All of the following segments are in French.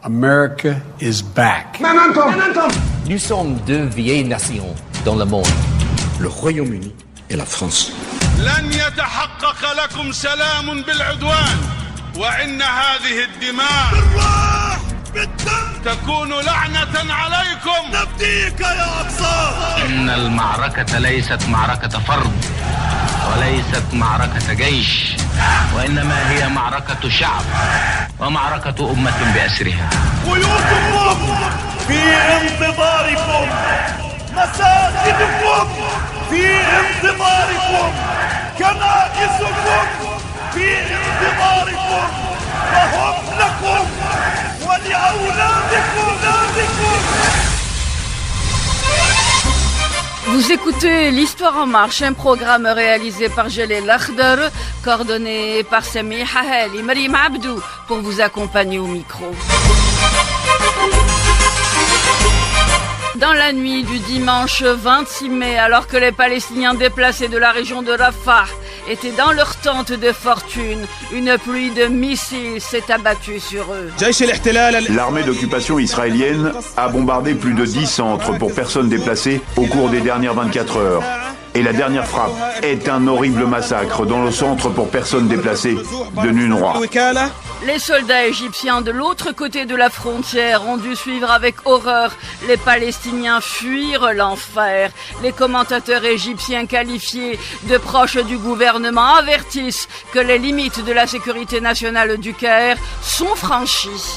America is back. Nous sommes deux vieilles nations dans le monde. Le Royaume-Uni et la France. لن يتحقق لكم سلام بالعدوان وإن هذه الدماء بالروح بالدم تكون لعنة عليكم نفديك يا أقصى. إن المعركة ليست معركة فرد وليست معركة جيش وإنما هي معركة شعب ومعركة أمة بأسرها. بيوتكم في انتظاركم، مساجدكم في انتظاركم، كنائسكم في انتظاركم، وهم لكم ولأولادكم. Vous écoutez l'Histoire en marche, un programme réalisé par Jalil Akhdar, coordonné par Sami Hahel et Marim Abdou pour vous accompagner au micro. Dans la nuit du dimanche 26 mai, alors que les Palestiniens déplacés de la région de Rafah étaient dans leur tente de fortune, une pluie de missiles s'est abattue sur eux. L'armée d'occupation israélienne a bombardé plus de 10 centres pour personnes déplacées au cours des dernières 24 heures. Et la dernière frappe est un horrible massacre dans le centre pour personnes déplacées de Nunra. Les soldats égyptiens de l'autre côté de la frontière ont dû suivre avec horreur les Palestiniens fuir l'enfer. Les commentateurs égyptiens qualifiés de proches du gouvernement avertissent que les limites de la sécurité nationale du Caire sont franchies.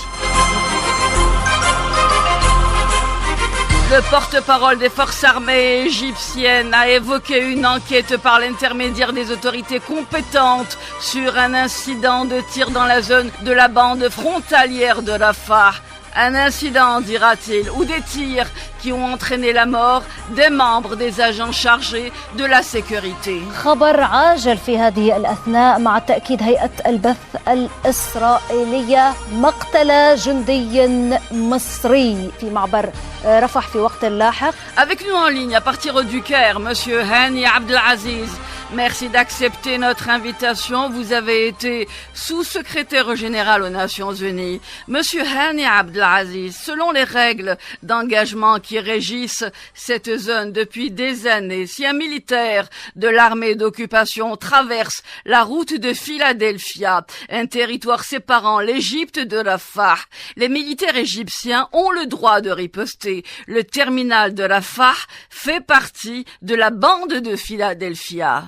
Le porte-parole des forces armées égyptiennes a évoqué une enquête par l'intermédiaire des autorités compétentes sur un incident de tir dans la zone de la bande frontalière de Rafah. Un incident, dira-t-il, ou des tirs qui ont entraîné la mort des membres des agents chargés de la sécurité. خبر عاجل في هذه الأثناء مع تأكيد هيئة البث الإسرائيلية مقتل جندي مصري في معبر رفح في وقت لاحق. Avec nous en ligne à partir du Caire, Monsieur Hani Abdelaziz. Merci d'accepter notre invitation. Vous avez été sous-secrétaire général aux Nations Unies. Monsieur Hani Abdelaziz, selon les règles d'engagement qui régissent cette zone depuis des années, si un militaire de l'armée d'occupation traverse la route de Philadelphia, un territoire séparant l'Égypte de Rafah, les militaires égyptiens ont le droit de riposter. Le terminal de Rafah fait partie de la bande de Philadelphia.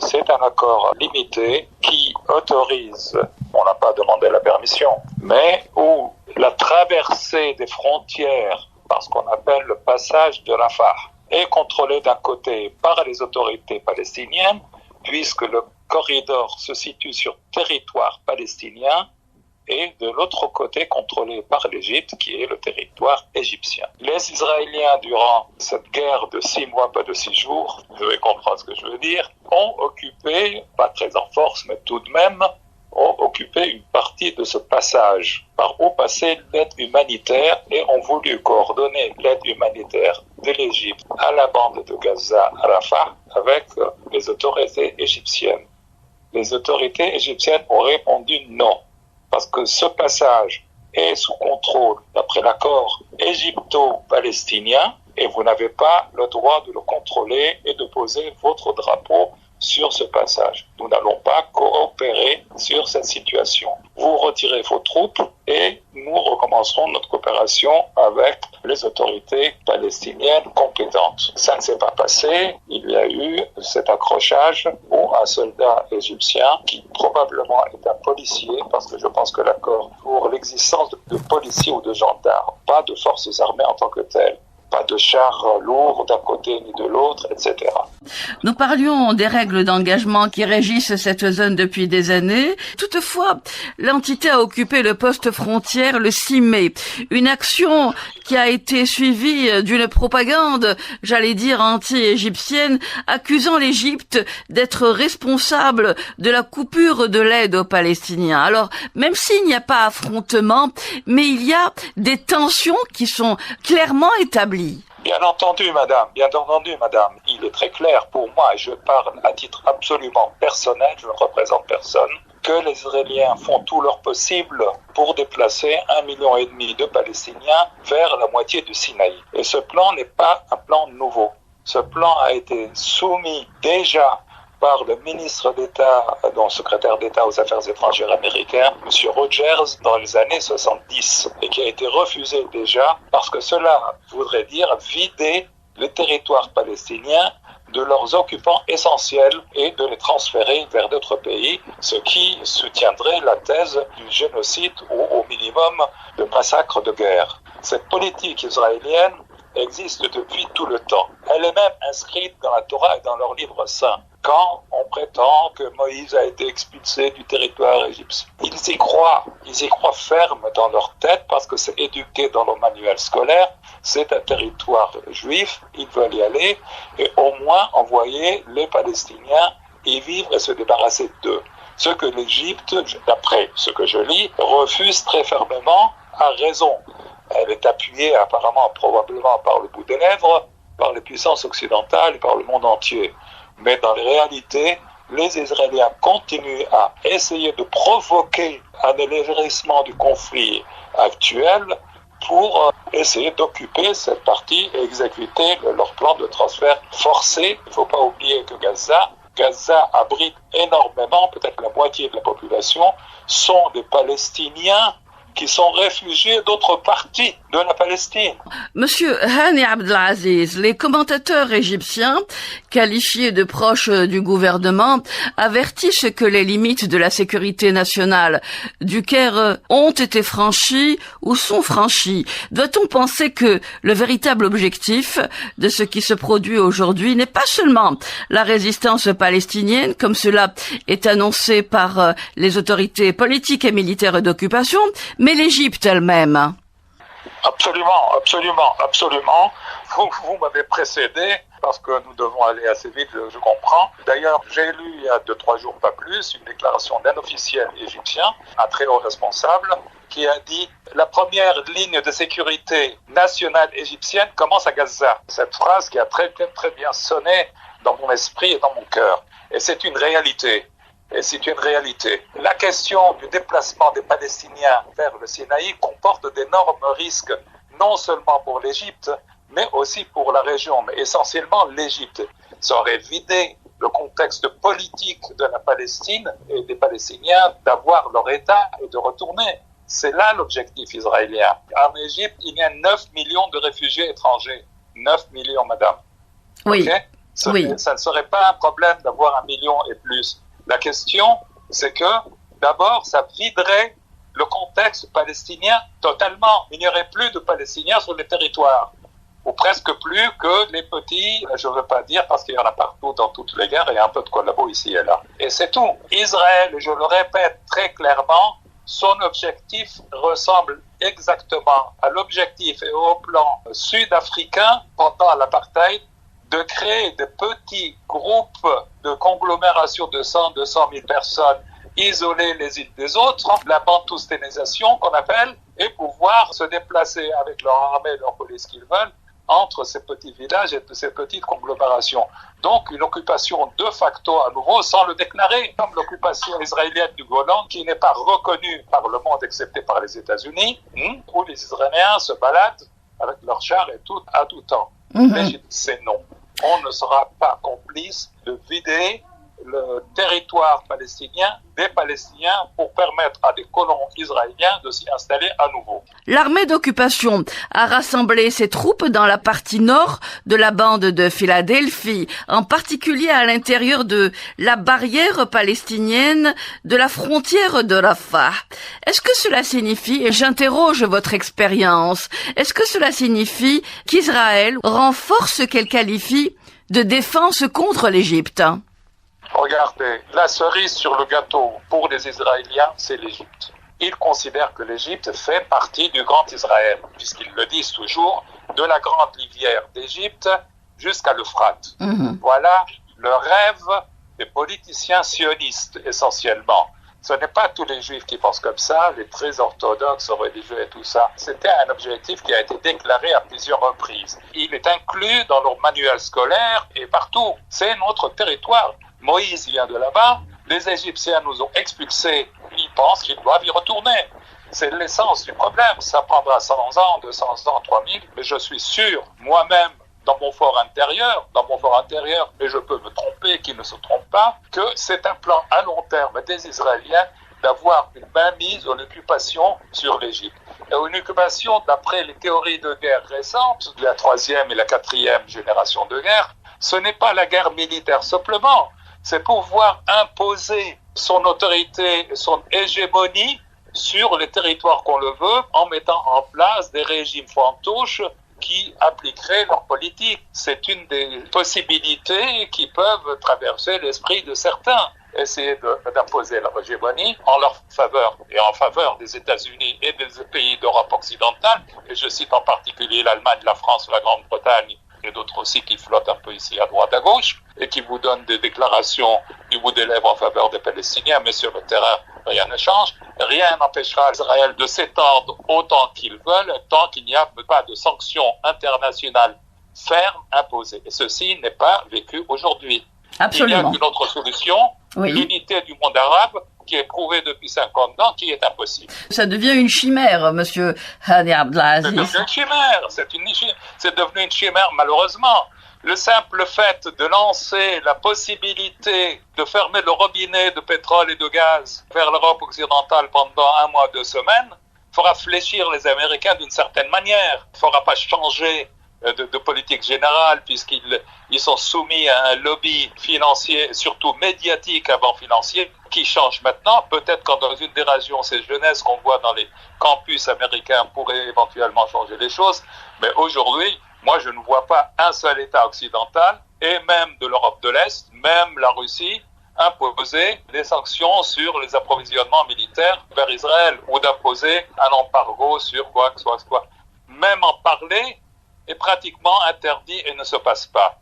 C'est un accord limité qui autorise, on n'a pas demandé la permission, mais où la traversée des frontières, par ce qu'on appelle le passage de Rafah, est contrôlée d'un côté par les autorités palestiniennes, puisque le corridor se situe sur territoire palestinien, et de l'autre côté contrôlé par l'Égypte, qui est le territoire égyptien. Les Israéliens, durant cette guerre de 6 mois, pas de 6 jours, vous devez comprendre ce que je veux dire, ont occupé, pas très en force, mais tout de même, ont occupé une partie de ce passage par où passait l'aide humanitaire et ont voulu coordonner l'aide humanitaire de l'Égypte à la bande de Gaza, à Rafah, avec les autorités égyptiennes. Les autorités égyptiennes ont répondu non. Parce que ce passage est sous contrôle d'après l'accord égypto-palestinien et vous n'avez pas le droit de le contrôler et de poser votre drapeau sur ce passage. Nous n'allons pas coopérer sur cette situation. Vous retirez vos troupes et nous recommencerons notre coopération avec les autorités palestiniennes compétentes. Ça ne s'est pas passé. Il y a eu cet accrochage où un soldat égyptien, qui probablement est un policier, parce que je pense que l'accord pour l'existence de policiers ou de gendarmes, pas de forces armées en tant que telles, pas de chars lourds d'un côté ni de l'autre, etc. Nous parlions des règles d'engagement qui régissent cette zone depuis des années. Toutefois, l'entité a occupé le poste frontière le 6 mai. Une action qui a été suivie d'une propagande, j'allais dire anti-égyptienne, accusant l'Égypte d'être responsable de la coupure de l'aide aux Palestiniens. Alors, même s'il n'y a pas affrontement, mais il y a des tensions qui sont clairement établies. Bien entendu, madame. Il est très clair pour moi, et je parle à titre absolument personnel, je ne représente personne. que les Israéliens font tout leur possible pour déplacer 1,5 million de Palestiniens vers la moitié du Sinaï. Et ce plan n'est pas un plan nouveau. Ce plan a été soumis déjà par le ministre d'État, donc secrétaire d'État aux Affaires étrangères américain, M. Rogers, dans les années 70, et qui a été refusé déjà parce que cela voudrait dire vider les territoires palestiniens de leurs occupants essentiels et de les transférer vers d'autres pays, ce qui soutiendrait la thèse du génocide ou au minimum de massacre de guerre. Cette politique israélienne existe depuis tout le temps. Elle est même inscrite dans la Torah et dans leur livre saint. Quand on prétend que Moïse a été expulsé du territoire égyptien, ils y croient ferme dans leur tête parce que c'est éduqué dans leur manuel scolaire. C'est un territoire juif, ils veulent y aller et au moins envoyer les Palestiniens y vivre et se débarrasser d'eux. Ce que l'Égypte, d'après ce que je lis, refuse très fermement, à raison. Elle est appuyée apparemment, probablement par le bout des lèvres, par les puissances occidentales et par le monde entier. Mais dans les réalités, les Israéliens continuent à essayer de provoquer un élargissement du conflit actuel pour essayer d'occuper cette partie et exécuter leur plan de transfert forcé. Il ne faut pas oublier que Gaza abrite énormément, peut-être la moitié de la population, sont des Palestiniens qui sont réfugiés d'autres parties de la Palestine. Monsieur Hani Abdelaziz, les commentateurs égyptiens, qualifiés de proches du gouvernement, avertissent que les limites de la sécurité nationale du Caire ont été franchies ou sont franchies. Doit-on penser que le véritable objectif de ce qui se produit aujourd'hui n'est pas seulement la résistance palestinienne, comme cela est annoncé par les autorités politiques et militaires d'occupation, mais l'Égypte elle-même? Absolument. Vous m'avez précédé parce que nous devons aller assez vite, je comprends. D'ailleurs, j'ai lu il y a 2-3 jours, pas plus, une déclaration d'un officiel égyptien, un très haut responsable, qui a dit « La première ligne de sécurité nationale égyptienne commence à Gaza ». Cette phrase qui a très bien sonné dans mon esprit et dans mon cœur. Et c'est une réalité. La question du déplacement des Palestiniens vers le Sinaï comporte d'énormes risques, non seulement pour l'Égypte, mais aussi pour la région, mais essentiellement l'Égypte. Ça aurait vidé le contexte politique de la Palestine et des Palestiniens d'avoir leur État et de retourner. C'est là l'objectif israélien. En Égypte, il y a 9 millions de réfugiés étrangers. 9 millions, madame. Oui. Okay? Ça ne serait pas un problème d'avoir 1 million et plus. La question, c'est que, d'abord, ça viderait le contexte palestinien totalement. Il n'y aurait plus de Palestiniens sur les territoires, ou presque plus que les petits, je ne veux pas dire, parce qu'il y en a partout dans toutes les guerres, il y a un peu de collabo ici et là. Et c'est tout. Israël, je le répète très clairement, son objectif ressemble exactement à l'objectif et au plan sud-africain pendant l'apartheid, de créer des petits groupes de conglomération de 100-200 000 personnes isolées les unes des autres, la bantoustanisation qu'on appelle, et pouvoir se déplacer avec leur armée, leur police qu'ils veulent, entre ces petits villages et ces petites conglomérations. Donc une occupation de facto à nouveau sans le déclarer, comme l'occupation israélienne du Golan qui n'est pas reconnue par le monde excepté par les États-Unis, où les Israéliens se baladent avec leurs chars et tout à tout temps. L'Égypte, c'est non. On ne sera pas complice de vider le territoire palestinien des Palestiniens pour permettre à des colons israéliens de s'y installer à nouveau. L'armée d'occupation a rassemblé ses troupes dans la partie nord de la bande de Philadelphie, en particulier à l'intérieur de la barrière palestinienne de la frontière de Rafah. Est-ce que cela signifie, et j'interroge votre expérience, est-ce que cela signifie qu'Israël renforce ce qu'elle qualifie de défense contre l'Égypte? Regardez, la cerise sur le gâteau pour les Israéliens, c'est l'Égypte. Ils considèrent que l'Égypte fait partie du Grand Israël, puisqu'ils le disent toujours, de la grande rivière d'Égypte jusqu'à l'Euphrate. Voilà le rêve des politiciens sionistes, essentiellement. Ce n'est pas tous les juifs qui pensent comme ça, les très orthodoxes, religieux et tout ça. C'était un objectif qui a été déclaré à plusieurs reprises. Il est inclus dans leur manuel scolaire et partout. C'est notre territoire. Moïse vient de là-bas, Les Égyptiens nous ont expulsés, ils pensent qu'ils doivent y retourner. C'est l'essence du problème. Ça prendra 100 ans, 200 ans, 3000, mais je suis sûr, moi-même, dans mon fort intérieur, et je peux me tromper, qui ne se trompe pas, que c'est un plan à long terme des Israéliens d'avoir une mainmise, une occupation sur l'Égypte. Et une occupation, d'après les théories de guerre récentes, la 3e et la 4e génération de guerre, ce n'est pas la guerre militaire simplement, c'est pouvoir imposer son autorité, son hégémonie sur les territoires qu'on le veut, en mettant en place des régimes fantôches qui appliqueraient leur politique. C'est une des possibilités qui peuvent traverser l'esprit de certains. Essayer d'imposer leur hégémonie en leur faveur et en faveur des États-Unis et des pays d'Europe occidentale. Et je cite en particulier l'Allemagne, la France, la Grande-Bretagne et d'autres aussi qui flottent un peu ici à droite, à gauche et qui vous donnent des déclarations du bout des lèvres en faveur des Palestiniens, mais sur le terrain, rien ne change. Rien n'empêchera Israël de s'étendre autant qu'ils veulent, tant qu'il n'y a pas de sanctions internationales fermes imposées. Et ceci n'est pas vécu aujourd'hui. Absolument. Il y a une autre solution, l'unité du monde arabe, qui est prouvée depuis 50 ans, qui est impossible. Ça devient une chimère, monsieur Hani Abdelaziz. C'est devenu une chimère. C'est devenu une chimère, malheureusement. Le simple fait de lancer la possibilité de fermer le robinet de pétrole et de gaz vers l'Europe occidentale pendant 1 mois, 2 semaines, fera fléchir les Américains d'une certaine manière. Ne fera pas changer de politique générale, puisqu'ils sont soumis à un lobby financier, surtout médiatique avant financier, qui change maintenant. Peut-être quand dans une des régions, ces jeunesses qu'on voit dans les campus américains pourraient éventuellement changer les choses. Mais aujourd'hui, moi, je ne vois pas un seul État occidental, et même de l'Europe de l'Est, même la Russie, imposer des sanctions sur les approvisionnements militaires vers Israël, ou d'imposer un embargo sur quoi que ce soit. Même en parler est pratiquement interdit et ne se passe pas.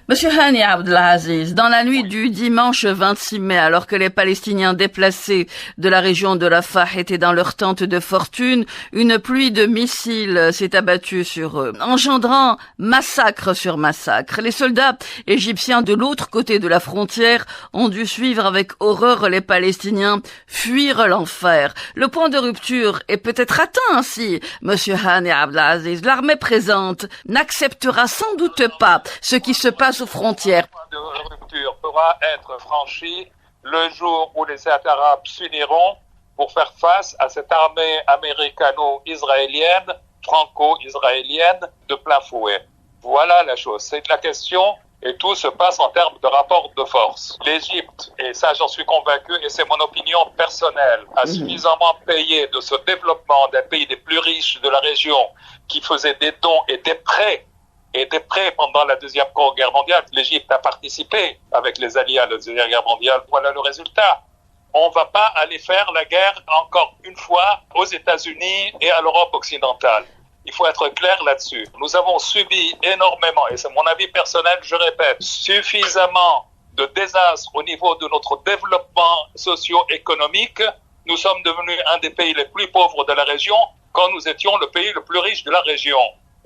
Monsieur Hani Abdelaziz, dans la nuit du dimanche 26 mai, alors que les Palestiniens déplacés de la région de Rafah étaient dans leur tente de fortune, une pluie de missiles s'est abattue sur eux, engendrant massacre sur massacre. Les soldats égyptiens de l'autre côté de la frontière ont dû suivre avec horreur les Palestiniens fuir l'enfer. Le point de rupture est peut-être atteint ainsi, monsieur Hani Abdelaziz. L'armée présente n'acceptera sans doute pas ce qui se passe aux frontières. Le point de rupture pourra être franchi le jour où les États arabes s'uniront pour faire face à cette armée américano-israélienne, franco-israélienne de plein fouet. Voilà la chose. C'est la question et tout se passe en termes de rapport de force. L'Égypte, et ça j'en suis convaincu, et c'est mon opinion personnelle, a suffisamment payé de ce développement d'un pays des plus riches de la région qui faisait des dons et des prêts pendant la Deuxième Guerre mondiale. L'Égypte a participé avec les alliés à la Deuxième Guerre mondiale. Voilà le résultat. On ne va pas aller faire la guerre encore une fois aux États-Unis et à l'Europe occidentale. Il faut être clair là-dessus. Nous avons subi énormément, et c'est mon avis personnel, je répète, suffisamment de désastres au niveau de notre développement socio-économique. Nous sommes devenus un des pays les plus pauvres de la région quand nous étions le pays le plus riche de la région.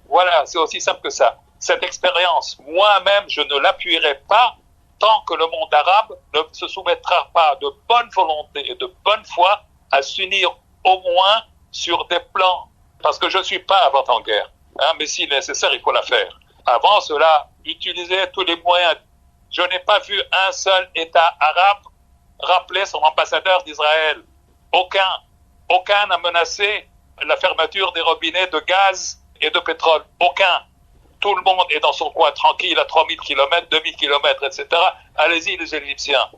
Voilà, c'est aussi simple que ça. Cette expérience, moi-même, je ne l'appuierai pas tant que le monde arabe ne se soumettra pas de bonne volonté et de bonne foi à s'unir au moins sur des plans. Parce que je ne suis pas avant-en-guerre, mais si nécessaire, il faut la faire. Avant cela, utiliser tous les moyens. Je n'ai pas vu un seul État arabe rappeler son ambassadeur d'Israël. Aucun n'a menacé la fermeture des robinets de gaz et de pétrole. Aucun. Tout le monde est dans son coin tranquille à 3000 km, 2000 km, etc. Allez-y les Égyptiens.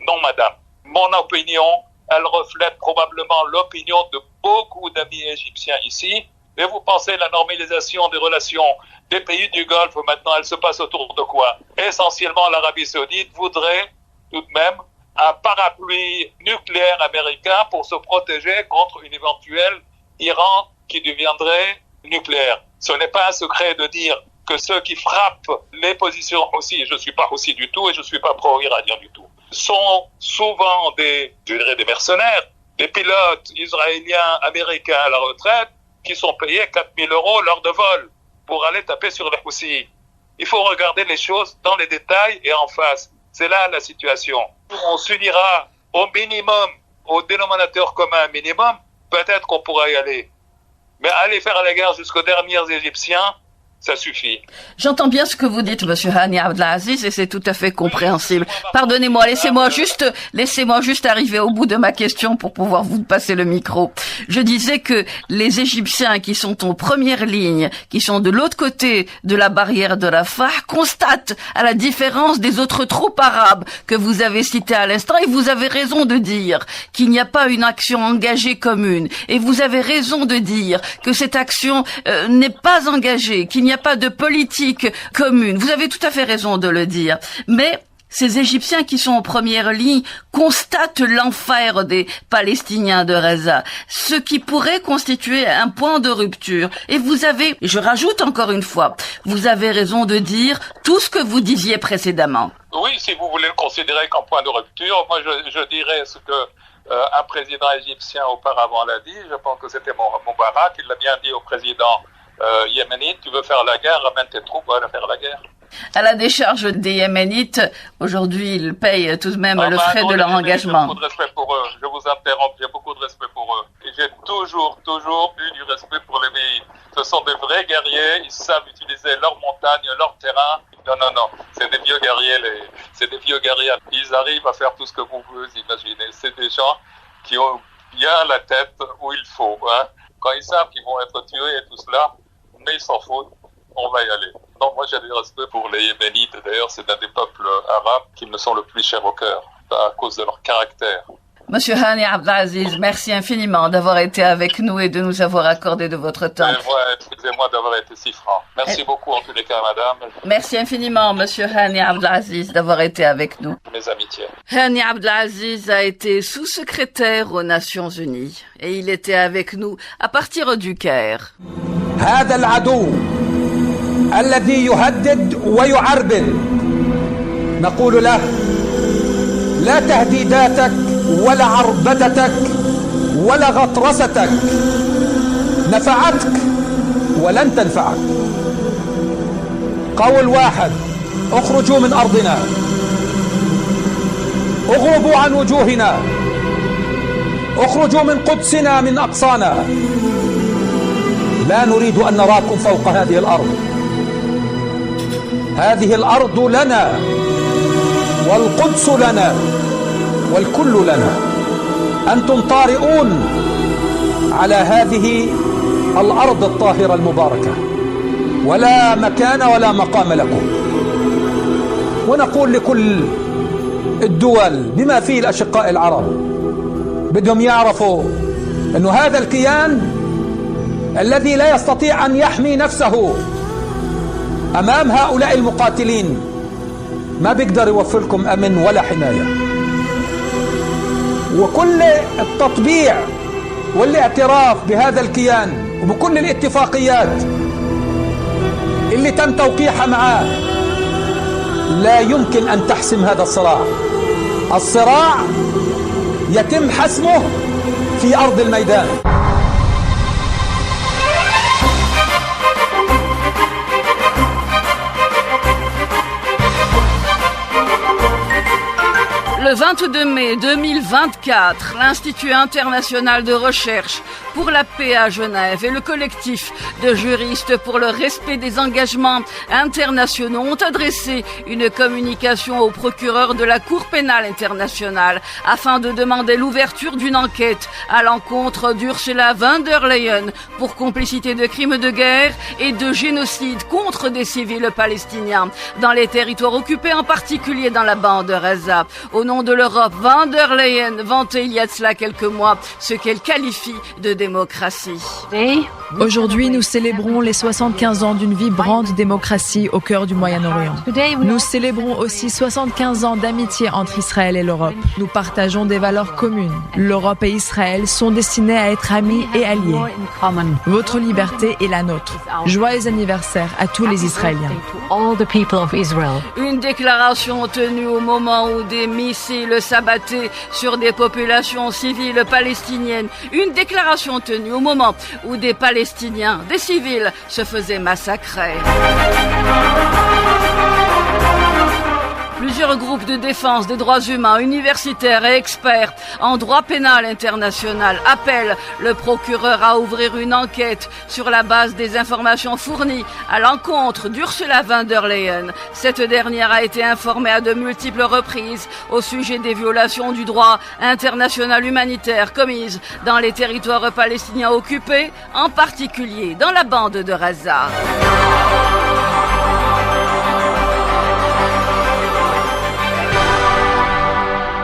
Non, madame. Mon opinion, elle reflète probablement l'opinion de beaucoup d'amis égyptiens ici. Et vous pensez la normalisation des relations des pays du Golfe, maintenant, elle se passe autour de quoi? Essentiellement, l'Arabie Saoudite voudrait tout de même un parapluie nucléaire américain pour se protéger contre une éventuelle Iran qui deviendrait nucléaire. Ce n'est pas un secret de dire que ceux qui frappent les positions aussi, je ne suis pas aussi du tout et je ne suis pas pro-iranien du tout, sont souvent des mercenaires, des pilotes israéliens, américains à la retraite qui sont payés 4 000 € l'heure de vol pour aller taper sur les Houthis. Il faut regarder les choses dans les détails et en face. C'est là la situation. on s'unira au minimum, au dénominateur commun minimum, peut-être qu'on pourra y aller. Mais aller faire la guerre jusqu'aux derniers Égyptiens, ça suffit. J'entends bien ce que vous dites, Monsieur Hani Abdelaziz, et c'est tout à fait compréhensible. Pardonnez-moi, laissez-moi juste arriver au bout de ma question pour pouvoir vous passer le micro. Je disais que les Égyptiens qui sont en première ligne, qui sont de l'autre côté de la barrière de Rafah, constatent, à la différence des autres troupes arabes que vous avez citées à l'instant, et vous avez raison de dire qu'il n'y a pas une action engagée commune, et vous avez raison de dire que cette action n'est pas engagée, qu'il n'y a pas de politique commune. Vous avez tout à fait raison de le dire. Mais ces Égyptiens qui sont en première ligne constatent l'enfer des Palestiniens de Gaza, ce qui pourrait constituer un point de rupture. Et vous avez, je rajoute encore une fois, vous avez raison de dire tout ce que vous disiez précédemment. Oui, si vous voulez le considérer comme point de rupture, moi je dirais ce que un président égyptien auparavant l'a dit, je pense que c'était Moubarak, il l'a bien dit au président yéménite, tu veux faire la guerre, ramène tes troupes, va faire la guerre. À la décharge des Yéménites, aujourd'hui, ils payent tout de même le frais de leur engagement. J'ai beaucoup de respect pour eux. Je vous interromps, j'ai beaucoup de respect pour eux. Et j'ai toujours eu du respect pour les Yéménites. Ce sont des vrais guerriers, ils savent utiliser leurs montagnes, leur terrain. Non, c'est des vieux guerriers. Ils arrivent à faire tout ce que vous imaginez. C'est des gens qui ont bien la tête où il faut. Hein. Quand ils savent qu'ils vont être tués et tout cela, mais ils s'en foutent, on va y aller. Donc moi j'ai du respect pour les Yéménites, d'ailleurs c'est l'un des peuples arabes qui me sont le plus chers au cœur, à cause de leur caractère. Monsieur Hani Abdelaziz, merci infiniment d'avoir été avec nous et de nous avoir accordé de votre temps. Excusez-moi d'avoir été si franc. Merci beaucoup en tous les cas, madame. Merci infiniment, Monsieur Hani Abdelaziz, d'avoir été avec nous. Mes amitiés. Hani Abdelaziz a été sous-secrétaire aux Nations Unies et il était avec nous à partir du Caire. هذا العدو الذي يهدد ويعربد نقول له لا تهديداتك ولا عربدتك ولا غطرستك نفعتك ولن تنفعك. قول واحد: اخرجوا من أرضنا، اغربوا عن وجوهنا، اخرجوا من قدسنا من أقصانا، لا نريد أن نراكم فوق هذه الأرض. هذه الأرض لنا والقدس لنا والكل لنا. أنتم طارئون على هذه الأرض الطاهرة المباركة، ولا مكان ولا مقام لكم. ونقول لكل الدول بما فيه الأشقاء العرب، بدهم يعرفوا أنه هذا الكيان الذي لا يستطيع أن يحمي نفسه أمام هؤلاء المقاتلين ما بيقدر يوفر لكم أمن ولا حماية. وكل التطبيع والاعتراف بهذا الكيان وبكل الاتفاقيات اللي تم توقيعها معاه لا يمكن أن تحسم هذا الصراع. الصراع يتم حسمه في أرض الميدان. Le 22 mai 2024, l'Institut international de recherche pour la paix à Genève et le collectif de juristes pour le respect des engagements internationaux ont adressé une communication au procureur de la Cour pénale internationale afin de demander l'ouverture d'une enquête à l'encontre d'Ursula von der Leyen pour complicité de crimes de guerre et de génocide contre des civils palestiniens dans les territoires occupés, en particulier dans la bande de Gaza. Au nom de l'Europe, von der Leyen vantait il y a de cela quelques mois ce qu'elle qualifie de démocratie. Aujourd'hui, nous célébrons les 75 ans d'une vibrante démocratie au cœur du Moyen-Orient. Nous célébrons aussi 75 ans d'amitié entre Israël et l'Europe. Nous partageons des valeurs communes. L'Europe et Israël sont destinés à être amis et alliés. Votre liberté est la nôtre. Joyeux anniversaire à tous les Israéliens. Une déclaration tenue au moment où des missiles s'abattaient sur des populations civiles palestiniennes. Une déclaration tenue au moment où des Palestiniens, des civils, se faisaient massacrer. Plusieurs groupes de défense des droits humains, universitaires et experts en droit pénal international appellent le procureur à ouvrir une enquête sur la base des informations fournies à l'encontre d'Ursula von der Leyen. Cette dernière a été informée à de multiples reprises au sujet des violations du droit international humanitaire commises dans les territoires palestiniens occupés, en particulier dans la bande de Gaza.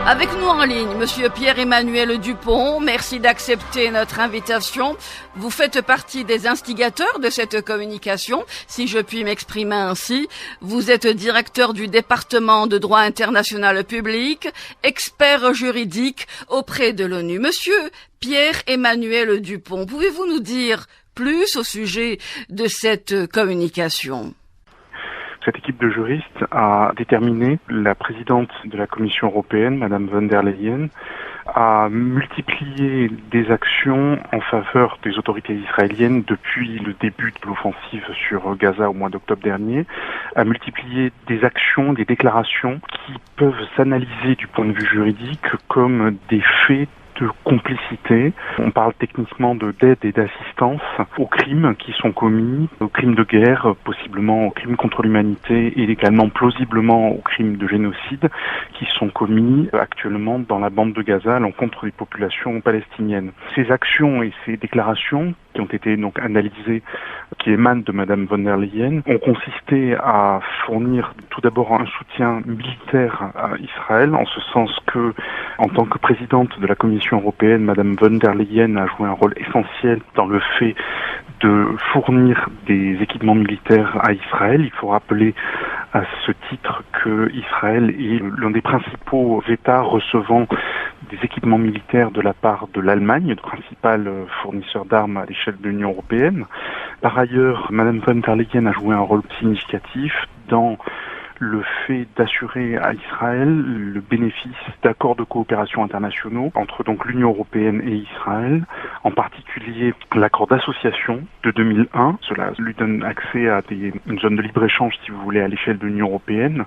Avec nous en ligne, Monsieur Pierre-Emmanuel Dupont, merci d'accepter notre invitation. Vous faites partie des instigateurs de cette communication, si je puis m'exprimer ainsi. Vous êtes directeur du département de droit international public, expert juridique auprès de l'ONU. Monsieur Pierre-Emmanuel Dupont, pouvez-vous nous dire plus au sujet de cette communication ? Cette équipe de juristes a déterminé la présidente de la Commission européenne, Madame von der Leyen, à multiplier des actions en faveur des autorités israéliennes depuis le début de l'offensive sur Gaza au mois d'octobre dernier, à multiplier des actions, des déclarations qui peuvent s'analyser du point de vue juridique comme des faits de complicité. On parle techniquement d'aide et d'assistance aux crimes qui sont commis, aux crimes de guerre, possiblement aux crimes contre l'humanité et également plausiblement aux crimes de génocide qui sont commis actuellement dans la bande de Gaza à l'encontre des populations palestiniennes. Ces actions et ces déclarations qui ont été donc analysées, qui émanent de Madame von der Leyen, ont consisté à fournir tout d'abord un soutien militaire à Israël, en ce sens que, en tant que présidente de la Commission européenne, Madame von der Leyen a joué un rôle essentiel dans le fait de fournir des équipements militaires à Israël. Il faut rappeler à ce titre que Israël est l'un des principaux États recevant des équipements militaires de la part de l'Allemagne, le principal fournisseur d'armes à l'échelle de l'Union européenne. Par ailleurs, Madame von der Leyen a joué un rôle significatif dans le fait d'assurer à Israël le bénéfice d'accords de coopération internationaux entre donc l'Union européenne et Israël, en particulier l'accord d'association de 2001. Cela lui donne accès à une zone de libre-échange, si vous voulez, à l'échelle de l'Union européenne.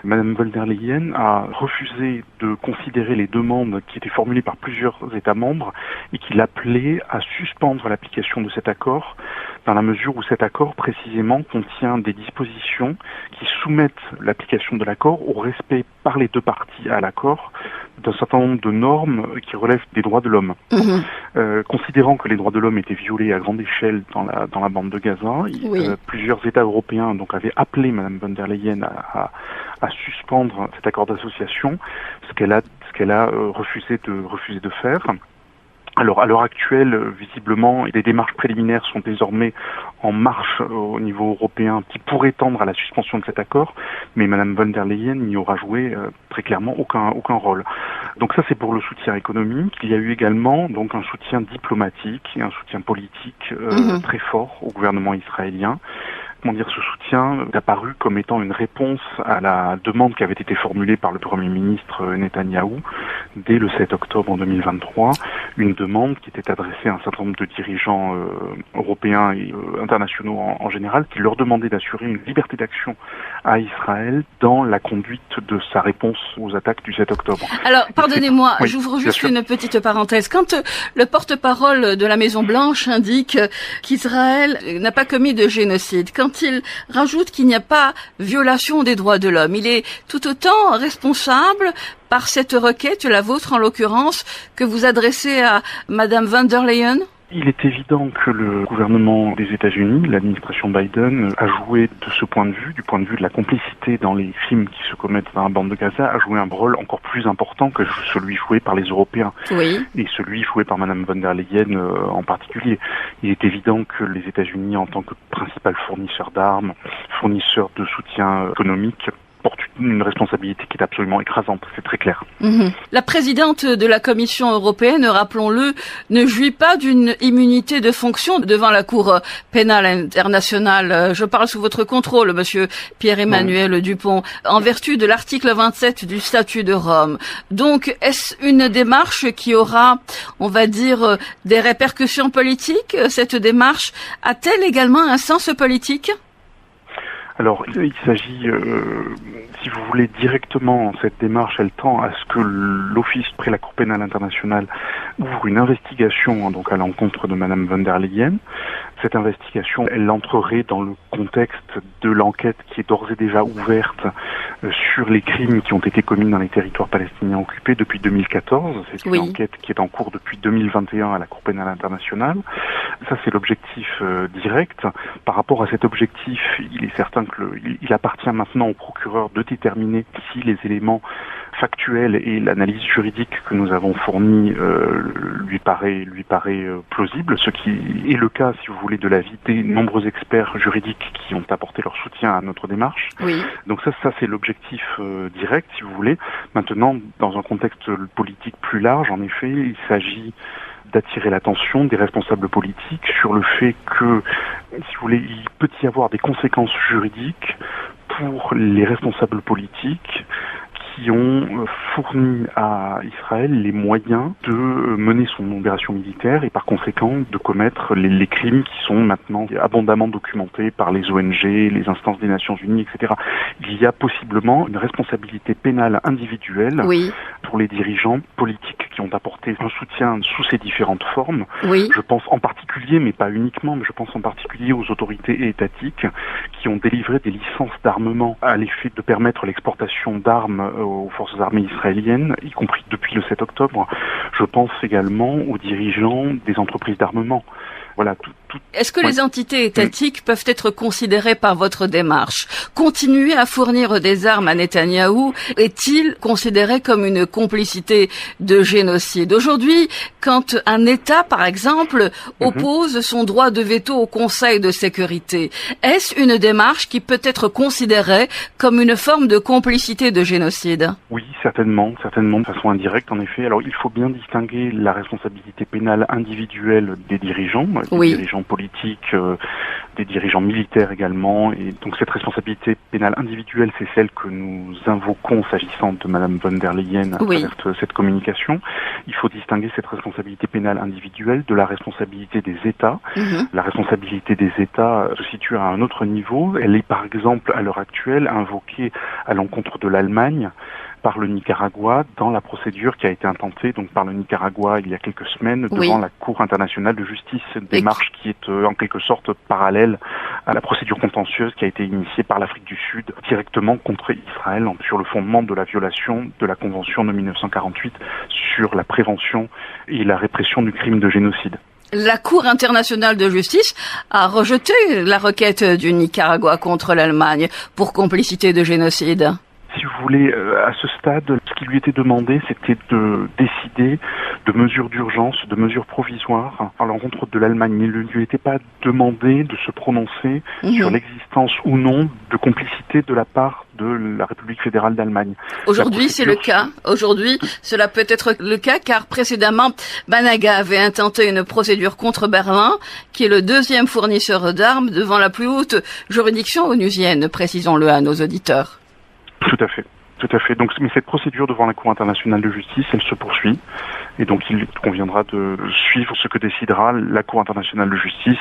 Madame von der Leyen a refusé de considérer les demandes qui étaient formulées par plusieurs États membres et qui l'appelaient à suspendre l'application de cet accord, dans la mesure où cet accord précisément contient des dispositions qui soumettent l'application de l'accord au respect par les deux parties à l'accord d'un certain nombre de normes qui relèvent des droits de l'homme. Considérant que les droits de l'homme étaient violés à grande échelle dans la bande de Gaza, plusieurs États européens donc avaient appelé Madame von der Leyen à suspendre cet accord d'association, ce qu'elle a refusé de faire. Alors, à l'heure actuelle, visiblement, des démarches préliminaires sont désormais en marche au niveau européen qui pourraient tendre à la suspension de cet accord, mais Madame von der Leyen n'y aura joué très clairement aucun rôle. Donc ça, c'est pour le soutien économique. Il y a eu également donc un soutien diplomatique et un soutien politique très fort au gouvernement israélien. Ce soutien est apparu comme étant une réponse à la demande qui avait été formulée par le Premier ministre Netanyahou dès le 7 octobre en 2023, une demande qui était adressée à un certain nombre de dirigeants européens et internationaux en général, qui leur demandait d'assurer une liberté d'action à Israël dans la conduite de sa réponse aux attaques du 7 octobre. Alors, pardonnez-moi, j'ouvre juste une petite parenthèse. Quand le porte-parole de la Maison-Blanche indique qu'Israël n'a pas commis de génocide, quand il rajoute qu'il n'y a pas violation des droits de l'homme, il est tout autant responsable par cette requête, la vôtre en l'occurrence, que vous adressez à Madame von der Leyen? Il est évident que le gouvernement des États-Unis, l'administration Biden, a joué de ce point de vue, du point de vue de la complicité dans les crimes qui se commettent dans la bande de Gaza, a joué un rôle encore plus important que celui joué par les Européens. Oui. Et celui joué par Madame von der Leyen en particulier. Il est évident que les États-Unis, en tant que principal fournisseur d'armes, fournisseur de soutien économique, porte une responsabilité qui est absolument écrasante, c'est très clair. La présidente de la Commission européenne, rappelons-le, ne jouit pas d'une immunité de fonction devant la Cour pénale internationale. Je parle sous votre contrôle, monsieur Pierre-Emmanuel Dupont, en vertu de l'article 27 du statut de Rome. Donc, est-ce une démarche qui aura, on va dire, des répercussions politiques? Cette démarche a-t-elle également un sens politique? Alors, il s'agit, si vous voulez, directement, cette démarche, elle tend à ce que l'Office près la Cour pénale internationale ouvre une investigation donc à l'encontre de Madame von der Leyen. Cette investigation, elle entrerait dans le contexte de l'enquête qui est d'ores et déjà ouverte sur les crimes qui ont été commis dans les territoires palestiniens occupés depuis 2014. C'est une enquête qui est en cours depuis 2021 à la Cour pénale internationale. Ça, c'est l'objectif direct. Par rapport à cet objectif, il est certain qu'il appartient maintenant au procureur de déterminer si les éléments factuels et l'analyse juridique que nous avons fournie lui paraît plausible, ce qui est le cas, si vous voulez, de l'avis des nombreux experts juridiques qui ont apporté leur soutien à notre démarche. Oui. Donc ça c'est l'objectif direct, si vous voulez. Maintenant, dans un contexte politique plus large, en effet, il s'agit d'attirer l'attention des responsables politiques sur le fait que, si vous voulez, il peut y avoir des conséquences juridiques pour les responsables politiques qui ont fourni à Israël les moyens de mener son opération militaire et par conséquent de commettre les crimes qui sont maintenant abondamment documentés par les ONG, les instances des Nations Unies, etc. Il y a possiblement une responsabilité pénale individuelle pour les dirigeants politiques qui ont apporté un soutien sous ces différentes formes. Oui. Je pense en particulier, mais pas uniquement, mais je pense en particulier aux autorités étatiques qui ont délivré des licences d'armement à l'effet de permettre l'exportation d'armes aux forces armées israéliennes, y compris depuis le 7 octobre. Je pense également aux dirigeants des entreprises d'armement. Voilà, Est-ce que les entités étatiques peuvent être considérées par votre démarche? Continuer à fournir des armes à Netanyahou est-il considéré comme une complicité de génocide? Aujourd'hui, quand un État, par exemple, oppose son droit de veto au Conseil de sécurité, est-ce une démarche qui peut être considérée comme une forme de complicité de génocide? Oui, certainement, de façon indirecte, en effet. Alors, il faut bien distinguer la responsabilité pénale individuelle des dirigeants, des dirigeants politiques, des dirigeants militaires également. Et donc cette responsabilité pénale individuelle, c'est celle que nous invoquons s'agissant de Madame von der Leyen à travers cette communication. Il faut distinguer cette responsabilité pénale individuelle de la responsabilité des États. La responsabilité des États se situe à un autre niveau. Elle est par exemple à l'heure actuelle invoquée à l'encontre de l'Allemagne par le Nicaragua dans la procédure qui a été intentée donc par le Nicaragua il y a quelques semaines devant la Cour internationale de justice, démarche qui est en quelque sorte parallèle à la procédure contentieuse qui a été initiée par l'Afrique du Sud directement contre Israël sur le fondement de la violation de la Convention de 1948 sur la prévention et la répression du crime de génocide. La Cour internationale de justice a rejeté la requête du Nicaragua contre l'Allemagne pour complicité de génocide. Si vous voulez, à ce stade, ce qui lui était demandé, c'était de décider de mesures d'urgence, de mesures provisoires à l'encontre de l'Allemagne. Il ne lui était pas demandé de se prononcer sur l'existence ou non de complicité de la part de la République fédérale d'Allemagne. Aujourd'hui, c'est le cas. Aujourd'hui, cela peut être le cas car précédemment, Banaga avait intenté une procédure contre Berlin, qui est le deuxième fournisseur d'armes devant la plus haute juridiction onusienne, précisons-le à nos auditeurs. Tout à fait. Donc, mais cette procédure devant la Cour internationale de justice, elle se poursuit. Et donc, il conviendra de suivre ce que décidera la Cour internationale de justice,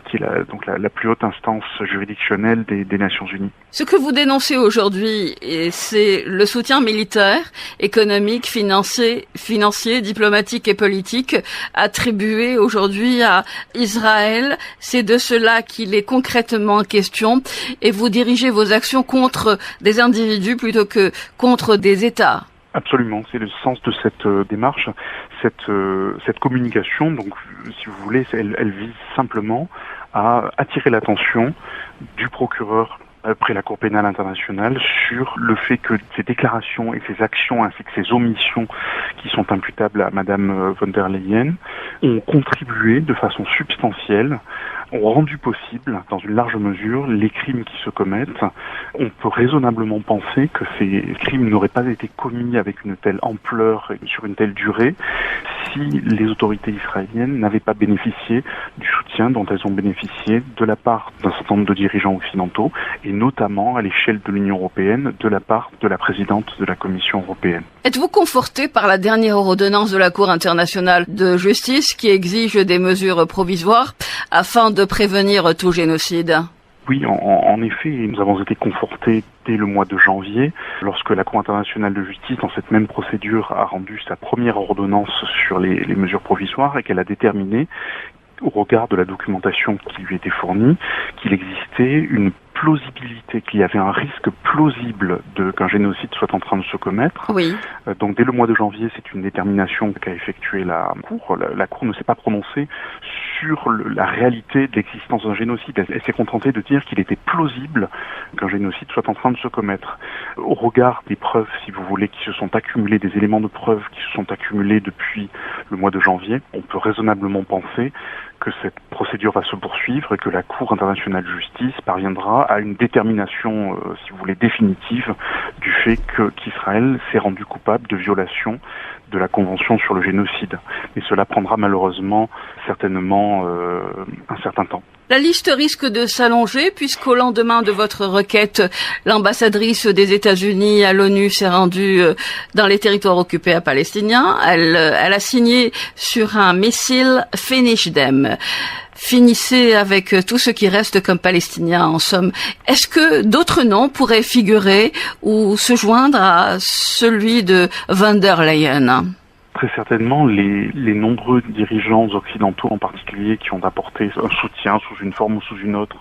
qui est la plus haute instance juridictionnelle des Nations Unies. Ce que vous dénoncez aujourd'hui, c'est le soutien militaire, économique, financier, diplomatique et politique attribué aujourd'hui à Israël. C'est de cela qu'il est concrètement question. Et vous dirigez vos actions contre des individus plutôt que contre des États. Absolument, c'est le sens de cette démarche, cette communication. Donc, si vous voulez, elle vise simplement à attirer l'attention du procureur près la Cour pénale internationale sur le fait que ces déclarations et ces actions ainsi que ces omissions qui sont imputables à Madame von der Leyen ont contribué de façon substantielle, ont rendu possible, dans une large mesure, les crimes qui se commettent. On peut raisonnablement penser que ces crimes n'auraient pas été commis avec une telle ampleur et sur une telle durée si les autorités israéliennes n'avaient pas bénéficié du soutien dont elles ont bénéficié de la part d'un certain nombre de dirigeants occidentaux et notamment à l'échelle de l'Union européenne de la part de la présidente de la Commission européenne. Êtes-vous conforté par la dernière ordonnance de la Cour internationale de justice qui exige des mesures provisoires afin de prévenir tout génocide? Oui, en effet, nous avons été confortés dès le mois de janvier, lorsque la Cour internationale de justice, dans cette même procédure, a rendu sa première ordonnance sur les mesures provisoires et qu'elle a déterminé, au regard de la documentation qui lui était fournie, qu'il existait une plausibilité, qu'il y avait un risque plausible qu'un génocide soit en train de se commettre. Oui. Donc dès le mois de janvier, c'est une détermination qu'a effectuée la Cour. La Cour ne s'est pas prononcée sur la réalité de l'existence d'un génocide. Elle s'est contentée de dire qu'il était plausible qu'un génocide soit en train de se commettre. Au regard des preuves, si vous voulez, qui se sont accumulées, des éléments de preuve qui se sont accumulés depuis le mois de janvier, on peut raisonnablement penser que cette procédure va se poursuivre et que la Cour internationale de justice parviendra à une détermination, si vous voulez, définitive du fait qu'Israël s'est rendu coupable de violation de la Convention sur le génocide. Mais cela prendra malheureusement certainement un certain temps. La liste risque de s'allonger puisqu'au lendemain de votre requête, l'ambassadrice des États-Unis à l'ONU s'est rendue dans les territoires occupés à Palestiniens. Elle a signé sur un missile « Finish them ». Finissez avec tout ce qui reste comme Palestiniens, en somme. Est-ce que d'autres noms pourraient figurer ou se joindre à celui de von der Leyen ? Très certainement, les nombreux dirigeants occidentaux en particulier qui ont apporté un soutien sous une forme ou sous une autre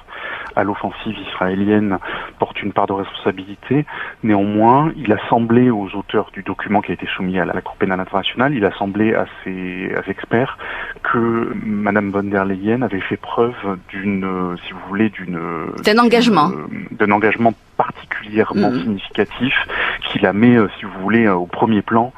à l'offensive israélienne portent une part de responsabilité. Néanmoins, il a semblé aux auteurs du document qui a été soumis à la Cour pénale internationale, il a semblé à ses experts que Madame von der Leyen avait fait preuve d'un engagement particulièrement significatif qui la met, si vous voulez, au premier plan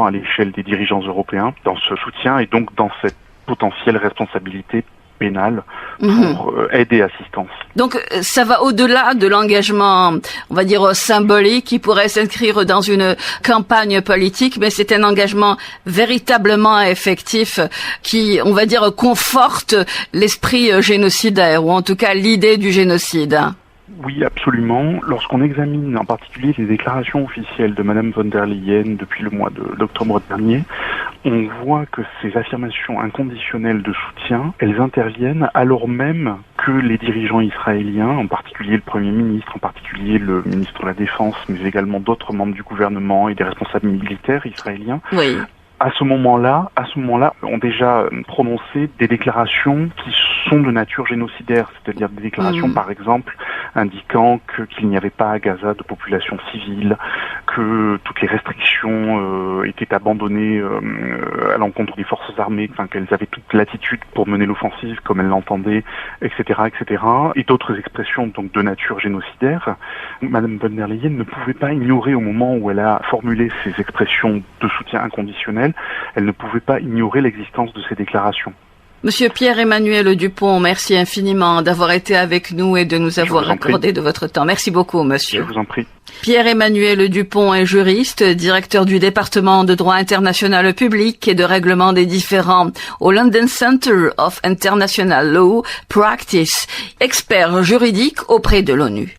à l'échelle des dirigeants européens dans ce soutien et donc dans cette potentielle responsabilité pénale pour aide et assistance. Donc ça va au-delà de l'engagement, on va dire symbolique, qui pourrait s'inscrire dans une campagne politique, mais c'est un engagement véritablement effectif qui, on va dire, conforte l'esprit génocidaire, ou en tout cas l'idée du génocide. Oui, absolument. Lorsqu'on examine en particulier les déclarations officielles de Madame von der Leyen depuis le mois d'octobre dernier, on voit que ces affirmations inconditionnelles de soutien, elles interviennent alors même que les dirigeants israéliens, en particulier le Premier ministre, en particulier le ministre de la Défense, mais également d'autres membres du gouvernement et des responsables militaires israéliens, oui, à ce moment-là, ont déjà prononcé des déclarations qui sont de nature génocidaire, c'est-à-dire des déclarations, par exemple, indiquant qu'il n'y avait pas à Gaza de population civile, que toutes les restrictions étaient abandonnées à l'encontre des forces armées, qu'elles avaient toute latitude pour mener l'offensive comme elles l'entendaient, etc., etc., et d'autres expressions donc de nature génocidaire. Madame von der Leyen ne pouvait pas ignorer, au moment où elle a formulé ces expressions de soutien inconditionnel, elle ne pouvait pas ignorer l'existence de ces déclarations. Monsieur Pierre-Emmanuel Dupont, merci infiniment d'avoir été avec nous et de nous avoir accordé de votre temps. Merci beaucoup, monsieur. Je vous en prie. Pierre-Emmanuel Dupont est juriste, directeur du département de droit international public et de règlement des différends au London Center of International Law Practice, expert juridique auprès de l'ONU.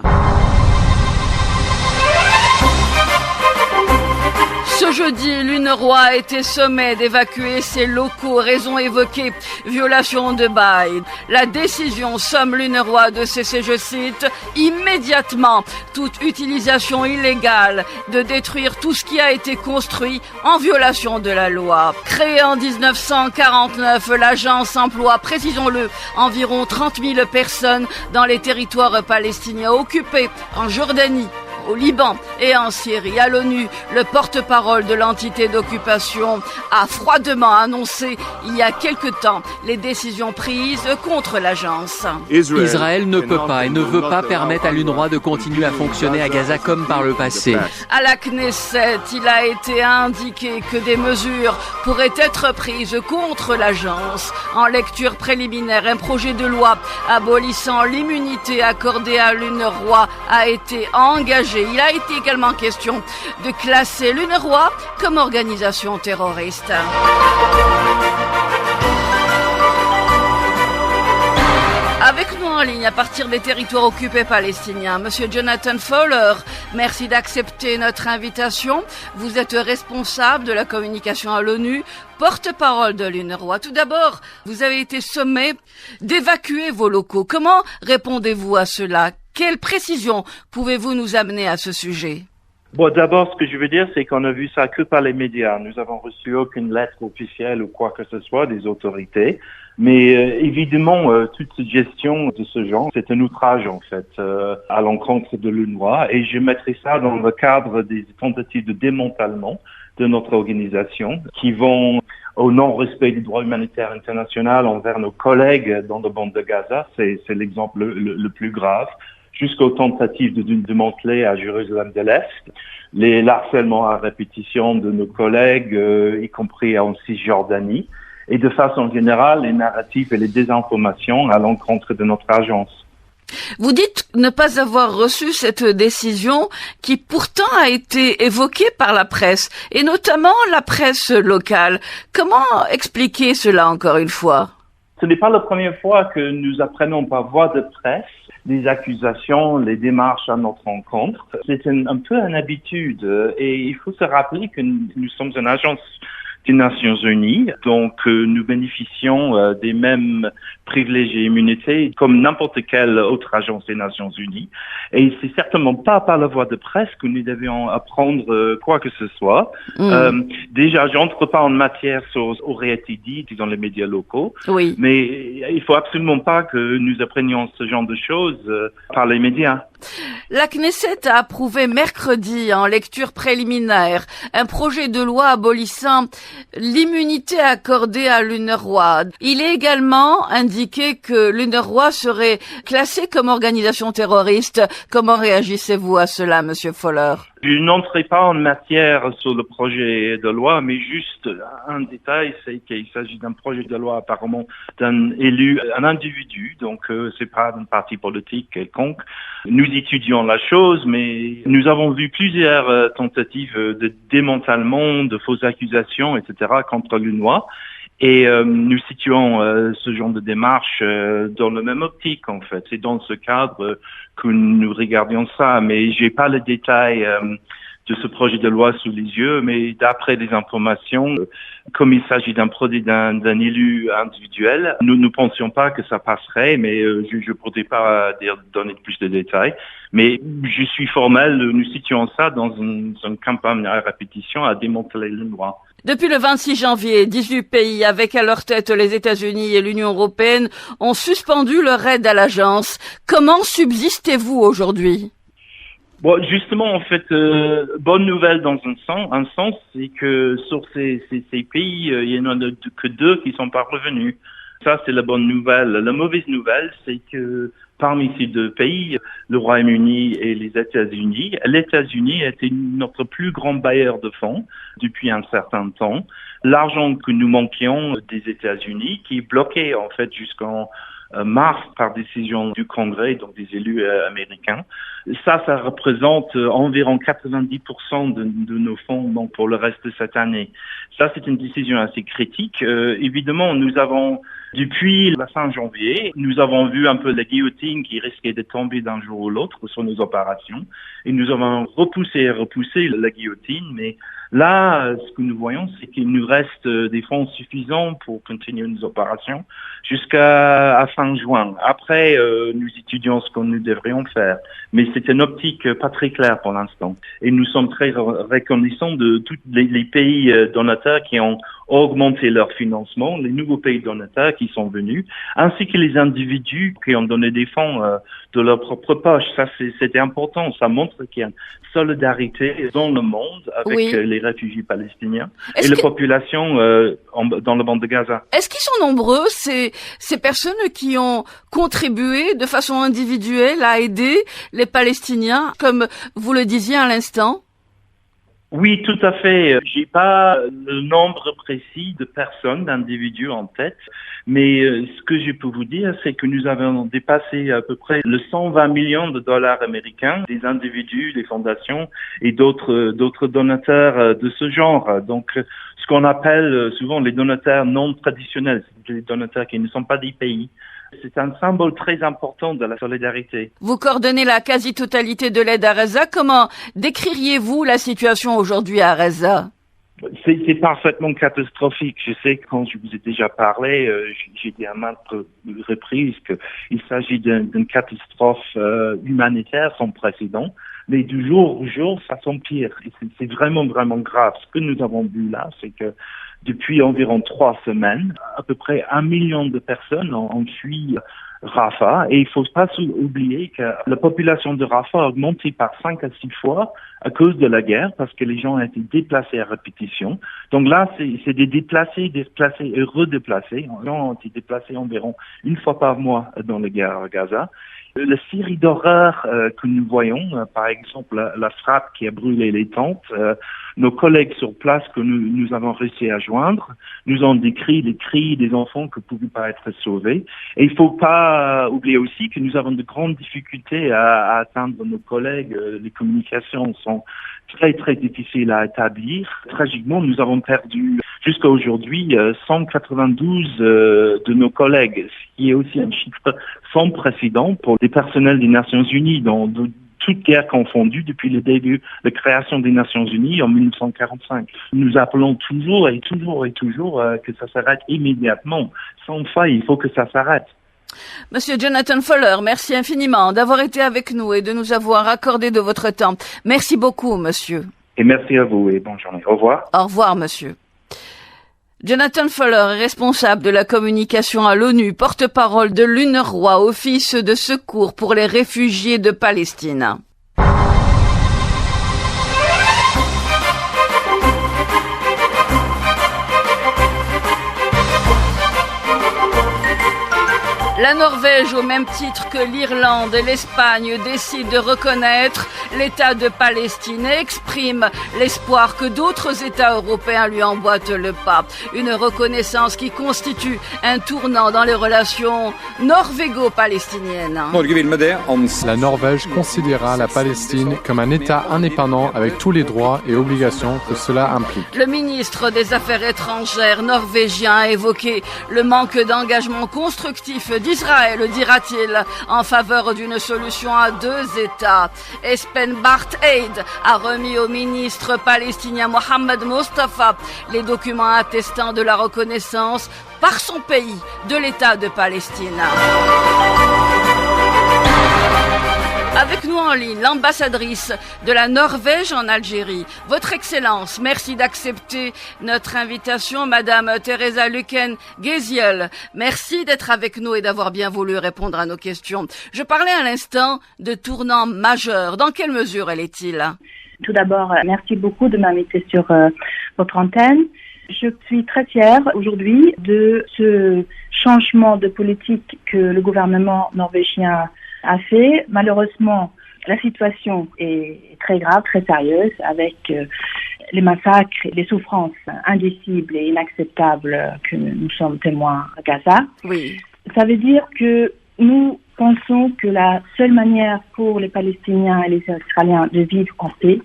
Ce jeudi, l'UNRWA a été sommée d'évacuer ses locaux, raison évoquée, violation de bail. La décision somme l'UNRWA de cesser, je cite, immédiatement toute utilisation illégale, de détruire tout ce qui a été construit en violation de la loi. Créée en 1949, l'agence emploie, précisons-le, environ 30 000 personnes dans les territoires palestiniens occupés en Jordanie, au Liban et en Syrie. À l'ONU, le porte-parole de l'entité d'occupation a froidement annoncé il y a quelque temps les décisions prises contre l'agence. Israël ne peut pas et ne veut pas permettre à l'UNRWA de continuer à fonctionner à Gaza comme par le passé. À la Knesset, il a été indiqué que des mesures pourraient être prises contre l'agence. En lecture préliminaire, un projet de loi abolissant l'immunité accordée à l'UNRWA a été engagé. Il a été également question de classer l'UNRWA comme organisation terroriste. Avec nous en ligne, à partir des territoires occupés palestiniens, Monsieur Jonathan Fowler, merci d'accepter notre invitation. Vous êtes responsable de la communication à l'ONU, porte-parole de l'UNRWA. Tout d'abord, vous avez été sommé d'évacuer vos locaux. Comment répondez-vous à cela? Quelles précisions pouvez-vous nous amener à ce sujet? Bon, d'abord, ce que je veux dire, c'est qu'on a vu ça que par les médias. Nous avons reçu aucune lettre officielle ou quoi que ce soit des autorités. Mais évidemment, toute gestion de ce genre, c'est un outrage en fait à l'encontre de l'UNRWA. Et je mettrai ça dans le cadre des tentatives de démantèlement de notre organisation qui vont au non-respect du droit humanitaire international envers nos collègues dans la bande de Gaza. C'est l'exemple le plus grave. Jusqu'aux tentatives de démanteler à Jérusalem de l'Est, les harcèlements à répétition de nos collègues, y compris en Cisjordanie, et de façon générale, les narratifs et les désinformations à l'encontre de notre agence. Vous dites ne pas avoir reçu cette décision qui pourtant a été évoquée par la presse, et notamment la presse locale. Comment expliquer cela encore une fois? Ce n'est pas la première fois que nous apprenons par voie de presse les accusations, les démarches à notre encontre. C'est un peu une habitude et il faut se rappeler que nous sommes une agence des Nations Unies, donc nous bénéficions des mêmes privilèges et immunités comme n'importe quelle autre agence des Nations Unies. Et c'est certainement pas par la voie de presse que nous devions apprendre quoi que ce soit. Déjà, j'entre pas en matière sur ce qui aurait été dit dans les médias locaux. Oui. Mais il faut absolument pas que nous apprenions ce genre de choses par les médias. La Knesset a approuvé mercredi en lecture préliminaire un projet de loi abolissant l'immunité accordée à l'UNRWA. Il est également indiqué que l'UNRWA serait classée comme organisation terroriste. Comment réagissez-vous à cela, Monsieur Fowler? Je n'entrerai pas en matière sur le projet de loi, mais juste un détail, c'est qu'il s'agit d'un projet de loi apparemment d'un élu, un individu, donc c'est pas un parti politique quelconque. Nous étudions la chose, mais nous avons vu plusieurs tentatives de démantèlement, de fausses accusations, etc. contre l'UNRWA. Et nous situons ce genre de démarche dans le même optique, en fait. C'est dans ce cadre que nous regardions ça, mais j'ai pas le détail de ce projet de loi sous les yeux, mais d'après des informations, comme il s'agit d'un produit d'un élu individuel, nous ne pensions pas que ça passerait, mais je ne pourrais pas donner plus de détails. Mais je suis formel, nous situons ça dans une campagne à répétition à démanteler l'UNRWA. Depuis le 26 janvier, 18 pays, avec à leur tête les États-Unis et l'Union européenne, ont suspendu leur aide à l'agence. Comment subsistez-vous aujourd'hui? Bon, justement, en fait, bonne nouvelle dans un sens, c'est que sur ces pays, il y en a que 2 qui sont pas revenus. Ça, c'est la bonne nouvelle. La mauvaise nouvelle, c'est que parmi ces 2 pays, le Royaume-Uni et les États-Unis, les États-Unis étaient notre plus grand bailleur de fonds depuis un certain temps. L'argent que nous manquions des États-Unis, qui est bloqué, en fait, jusqu'en mars par décision du Congrès, donc des élus américains. Ça représente environ 90% de nos fonds donc pour le reste de cette année. Ça, c'est une décision assez critique. Évidemment, nous avons, depuis la fin janvier, nous avons vu un peu la guillotine qui risquait de tomber d'un jour ou l'autre sur nos opérations. Et nous avons repoussé la guillotine, mais là, ce que nous voyons, c'est qu'il nous reste des fonds suffisants pour continuer nos opérations jusqu'à fin juin. Après, nous étudions ce que nous devrions faire. Mais c'est une optique pas très claire pour l'instant. Et nous sommes très reconnaissants de tous les pays donateurs qui ont augmenté leur financement, les nouveaux pays donateurs qui sont venus, ainsi que les individus qui ont donné des fonds de leur propre poche. Ça, c'était important. Ça montre qu'il y a une solidarité dans le monde avec les réfugiés palestiniens et la population dans la bande de Gaza. Est-ce qu'ils sont nombreux, ces personnes qui ont contribué de façon individuelle à aider les Palestiniens, comme vous le disiez à l'instant? Oui, tout à fait. J'ai pas le nombre précis de personnes, d'individus en tête, mais ce que je peux vous dire, c'est que nous avons dépassé à peu près le 120 millions de dollars américains des individus, des fondations et d'autres donateurs de ce genre. Donc, ce qu'on appelle souvent les donateurs non traditionnels, les donateurs qui ne sont pas des pays. C'est un symbole très important de la solidarité. Vous coordonnez la quasi-totalité de l'aide à Gaza. Comment décririez-vous la situation aujourd'hui à Gaza? C'est parfaitement catastrophique. Je sais que quand je vous ai déjà parlé, j'ai dit à maintes reprises qu'il s'agit d'une catastrophe humanitaire sans précédent. Mais du jour au jour, ça s'empire. Et c'est vraiment, vraiment grave. Ce que nous avons vu là, c'est que depuis environ 3 semaines, à peu près 1 million de personnes ont fui Rafah. Et il faut pas oublier que la population de Rafah a augmenté par 5 à 6 fois à cause de la guerre, parce que les gens ont été déplacés à répétition. Donc là, c'est des déplacés et redéplacés. Les gens ont été déplacés environ 1 fois par mois dans la guerre à Gaza. La série d'horreurs que nous voyons, par exemple la frappe qui a brûlé les tentes, nos collègues sur place que nous avons réussi à joindre nous ont décrit les cris des enfants qui ne pouvaient pas être sauvés. Et il faut pas oublier aussi que nous avons de grandes difficultés à atteindre nos collègues. Les communications sont très, très difficiles à établir. Tragiquement, nous avons perdu jusqu'à aujourd'hui 192 de nos collègues, ce qui est aussi un chiffre sans précédent pour des personnels des Nations Unies dans toute guerre confondue depuis le début de création des Nations Unies en 1945. Nous appelons toujours que ça s'arrête immédiatement. Sans faille, il faut que ça s'arrête. Monsieur Jonathan Fowler, merci infiniment d'avoir été avec nous et de nous avoir accordé de votre temps. Merci beaucoup, monsieur. Et merci à vous et bonne journée. Au revoir. Au revoir, monsieur. Jonathan Fowler est responsable de la communication à l'ONU, porte-parole de l'UNRWA, Office de secours pour les réfugiés de Palestine. La Norvège, au même titre que l'Irlande et l'Espagne, décide de reconnaître l'État de Palestine et exprime l'espoir que d'autres États européens lui emboîtent le pas. Une reconnaissance qui constitue un tournant dans les relations norvégo-palestiniennes. La Norvège considérera la Palestine comme un État indépendant avec tous les droits et obligations que cela implique. Le ministre des Affaires étrangères norvégien a évoqué le manque d'engagement constructif d'Israël, dira-t-il, en faveur d'une solution à 2 États. Espen Barth Eide a remis au ministre palestinien Mohamed Mustafa les documents attestant de la reconnaissance par son pays de l'État de Palestine. Avec nous en ligne, l'ambassadrice de la Norvège en Algérie. Votre Excellence, merci d'accepter notre invitation, Madame Teresa Luken-Geziel. Merci d'être avec nous et d'avoir bien voulu répondre à nos questions. Je parlais à l'instant de tournant majeur. Dans quelle mesure est-il? Tout d'abord, merci beaucoup de m'inviter sur votre antenne. Je suis très fière aujourd'hui de ce changement de politique que le gouvernement norvégien a fait. Malheureusement, la situation est très grave, très sérieuse, avec les massacres, les souffrances indicibles et inacceptables que nous sommes témoins à Gaza. Oui. Ça veut dire que nous pensons que la seule manière pour les Palestiniens et les Israéliens de vivre en paix,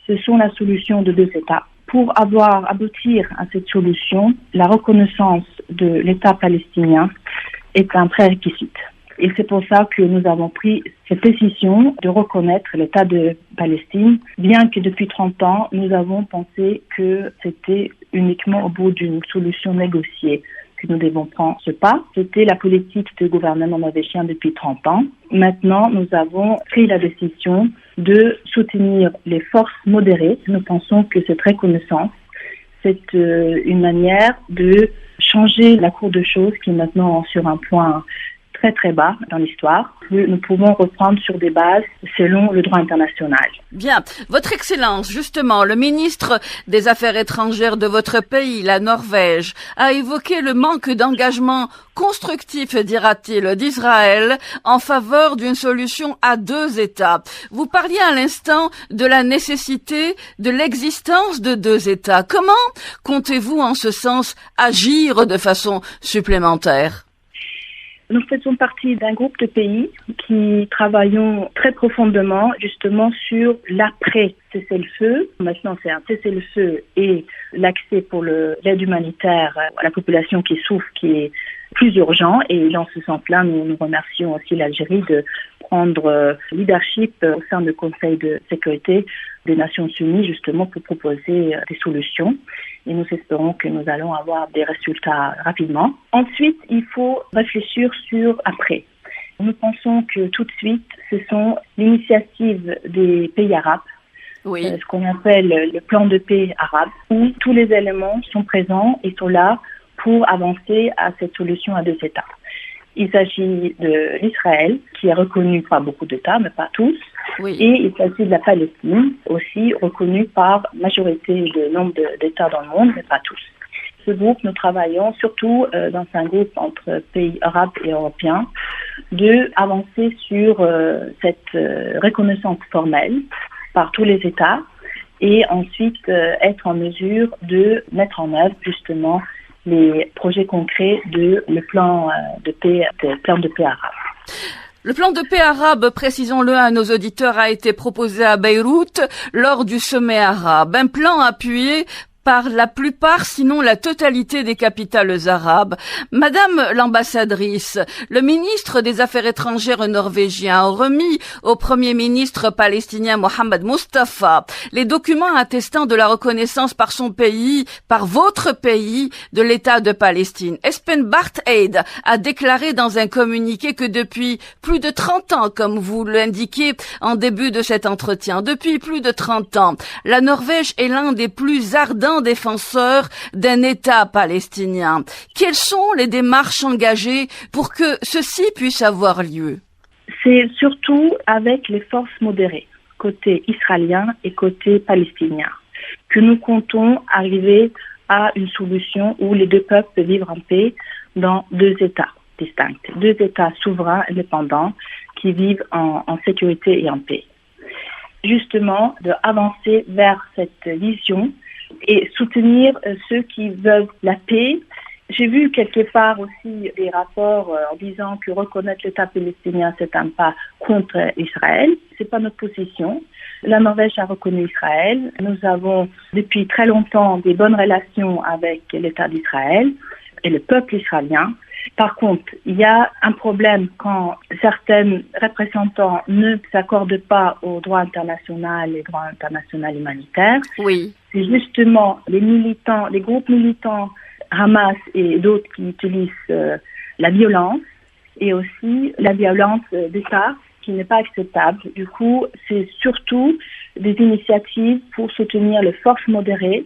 ce sont la solution de 2 États. Pour aboutir à cette solution, la reconnaissance de l'État palestinien est un prérequis. Et c'est pour ça que nous avons pris cette décision de reconnaître l'État de Palestine, bien que depuis 30 ans, nous avons pensé que c'était uniquement au bout d'une solution négociée que nous devons prendre ce pas. C'était la politique du gouvernement norvégien depuis 30 ans. Maintenant, nous avons pris la décision de soutenir les forces modérées. Nous pensons que cette reconnaissance, c'est une manière de changer la cour de choses qui est maintenant sur un point très très bas dans l'histoire. Nous pouvons reprendre sur des bases selon le droit international. Bien. Votre Excellence, justement, le ministre des Affaires étrangères de votre pays, la Norvège, a évoqué le manque d'engagement constructif, dira-t-il, d'Israël en faveur d'une solution à 2 États. Vous parliez à l'instant de la nécessité de l'existence de 2 États. Comment comptez-vous en ce sens agir de façon supplémentaire? Nous faisons partie d'un groupe de pays qui travaillons très profondément justement sur l'après-cessez-le-feu. Maintenant, c'est un cessez-le-feu et l'accès pour l'aide humanitaire à la population qui souffre, qui est plus urgent. Et dans ce sens-là, nous remercions aussi l'Algérie de prendre leadership au sein du Conseil de sécurité des Nations Unies, justement pour proposer des solutions. Et nous espérons que nous allons avoir des résultats rapidement. Ensuite, il faut réfléchir sur après. Nous pensons que tout de suite, ce sont l'initiative des pays arabes, ce qu'on appelle le plan de paix arabe, où tous les éléments sont présents et sont là pour avancer à cette solution à 2 États. Il s'agit de l'Israël, qui est reconnu par beaucoup d'États, mais pas tous. Et il s'agit de la Palestine, aussi reconnue par la majorité de nombre d'États dans le monde, mais pas tous. Ce groupe, nous travaillons surtout dans un groupe entre pays arabes et européens, de avancer sur cette reconnaissance formelle par tous les États et ensuite être en mesure de mettre en œuvre justement les projets concrets de le plan de paix arabe. Le plan de paix arabe, précisons-le à nos auditeurs, a été proposé à Beyrouth lors du sommet arabe. Un plan appuyé par la plupart, sinon la totalité des capitales arabes. Madame l'ambassadrice, le ministre des Affaires étrangères norvégien a remis au Premier ministre palestinien Mohamed Mustafa les documents attestant de la reconnaissance par son pays, par votre pays, de l'État de Palestine. Espen Barth Eide a déclaré dans un communiqué que depuis plus de 30 ans, comme vous l'indiquez en début de cet entretien, depuis plus de 30 ans, la Norvège est l'un des plus ardents défenseurs d'un État palestinien. Quelles sont les démarches engagées pour que ceci puisse avoir lieu? C'est surtout avec les forces modérées, côté israélien et côté palestinien, que nous comptons arriver à une solution où les 2 peuples peuvent vivre en paix dans 2 États distincts, 2 États souverains indépendants qui vivent en sécurité et en paix. Justement, d'avancer vers cette vision et soutenir ceux qui veulent la paix. J'ai vu quelque part aussi des rapports en disant que reconnaître l'État palestinien, c'est un pas contre Israël. C'est pas notre position. La Norvège a reconnu Israël. Nous avons depuis très longtemps des bonnes relations avec l'État d'Israël et le peuple israélien. Par contre, il y a un problème quand certains représentants ne s'accordent pas au droit international et au droit international humanitaire. C'est justement les militants, les groupes militants Hamas et d'autres qui utilisent la violence et aussi la violence d'État qui n'est pas acceptable. Du coup, c'est surtout des initiatives pour soutenir les forces modérées,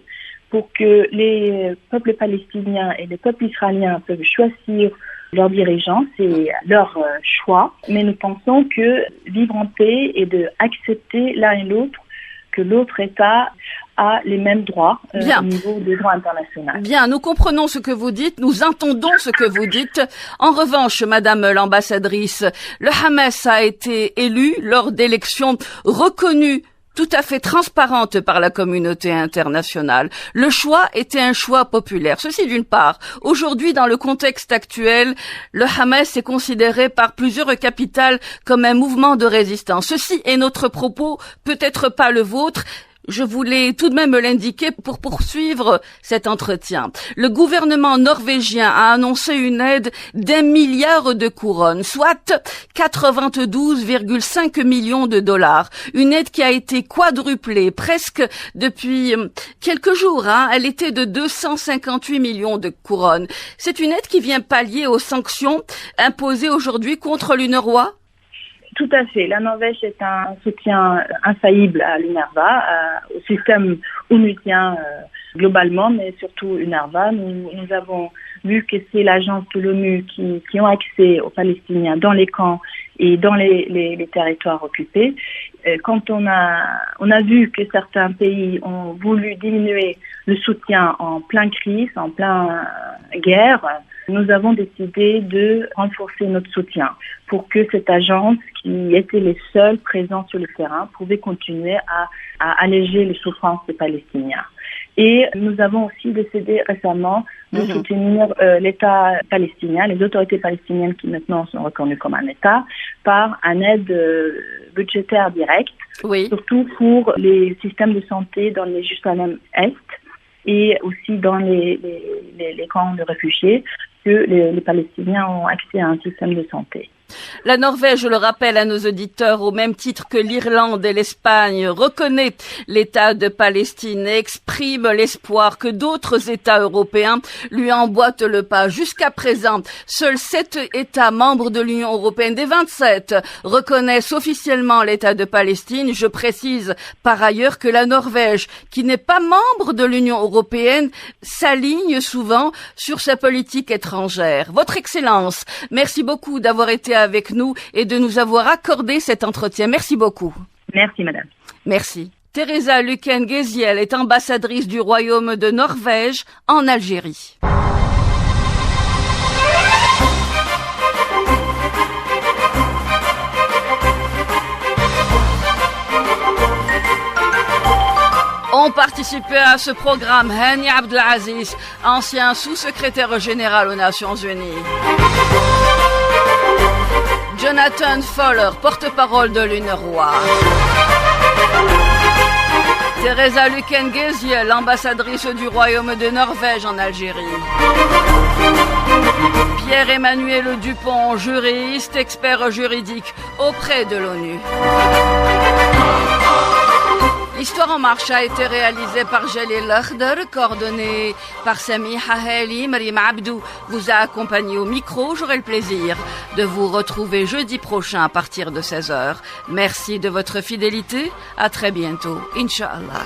pour que les peuples palestiniens et les peuples israéliens peuvent choisir leurs dirigeants, c'est leur choix. Mais nous pensons que vivre en paix et d'accepter l'un et l'autre, que l'autre État a les mêmes droits au niveau des droits internationaux. Bien, nous comprenons ce que vous dites, nous entendons ce que vous dites. En revanche, Madame l'ambassadrice, le Hamas a été élu lors d'élections reconnues tout à fait transparente par la communauté internationale. Le choix était un choix populaire. Ceci d'une part. Aujourd'hui, dans le contexte actuel, le Hamas est considéré par plusieurs capitales comme un mouvement de résistance. Ceci est notre propos, peut-être pas le vôtre. Je voulais tout de même l'indiquer pour poursuivre cet entretien. Le gouvernement norvégien a annoncé une aide d'1 milliard de couronnes, soit 92,5 millions de dollars. Une aide qui a été quadruplée presque depuis quelques jours. Elle était de 258 millions de couronnes. C'est une aide qui vient pallier aux sanctions imposées aujourd'hui contre l'UNRWA? Tout à fait. La Norvège est un soutien infaillible à l'UNRWA, au système onusien globalement, mais surtout UNRWA. Nous avons vu que c'est l'agence de l'ONU qui ont accès aux Palestiniens dans les camps et dans les territoires occupés. Quand on a vu que certains pays ont voulu diminuer le soutien en pleine crise, en pleine guerre, nous avons décidé de renforcer notre soutien pour que cette agence, qui était les seuls présents sur le terrain, pouvait continuer à alléger les souffrances des Palestiniens. Et nous avons aussi décidé récemment de soutenir l'État palestinien, les autorités palestiniennes qui maintenant sont reconnues comme un État, par une aide budgétaire directe, surtout pour les systèmes de santé dans les Jérusalem-Est et aussi dans les camps de réfugiés, que les Palestiniens ont accès à un système de santé. La Norvège, je le rappelle à nos auditeurs, au même titre que l'Irlande et l'Espagne, reconnaît l'État de Palestine et exprime l'espoir que d'autres États européens lui emboîtent le pas. Jusqu'à présent, seuls 7 États membres de l'Union européenne des 27 reconnaissent officiellement l'État de Palestine. Je précise par ailleurs que la Norvège, qui n'est pas membre de l'Union européenne, s'aligne souvent sur sa politique étrangère. Votre Excellence, merci beaucoup d'avoir été avec nous et de nous avoir accordé cet entretien. Merci beaucoup. Merci, madame. Merci. Teresa Luken-Geziel est ambassadrice du Royaume de Norvège en Algérie. Ont participé à ce programme Hani Abdelaziz, ancien sous-secrétaire général aux Nations Unies. Jonathan Fowler, porte-parole de l'UNRWA. Teresa Luken-Geziel, ambassadrice du Royaume de Norvège en Algérie. Pierre-Emmanuel Dupont, juriste, expert juridique auprès de l'ONU. L'Histoire en marche a été réalisée par Jalil Lakhdar, coordonnée par Sami Haheli. Maryam Abdou vous a accompagné au micro. J'aurai le plaisir de vous retrouver jeudi prochain à partir de 16h. Merci de votre fidélité. À très bientôt. Inch'Allah.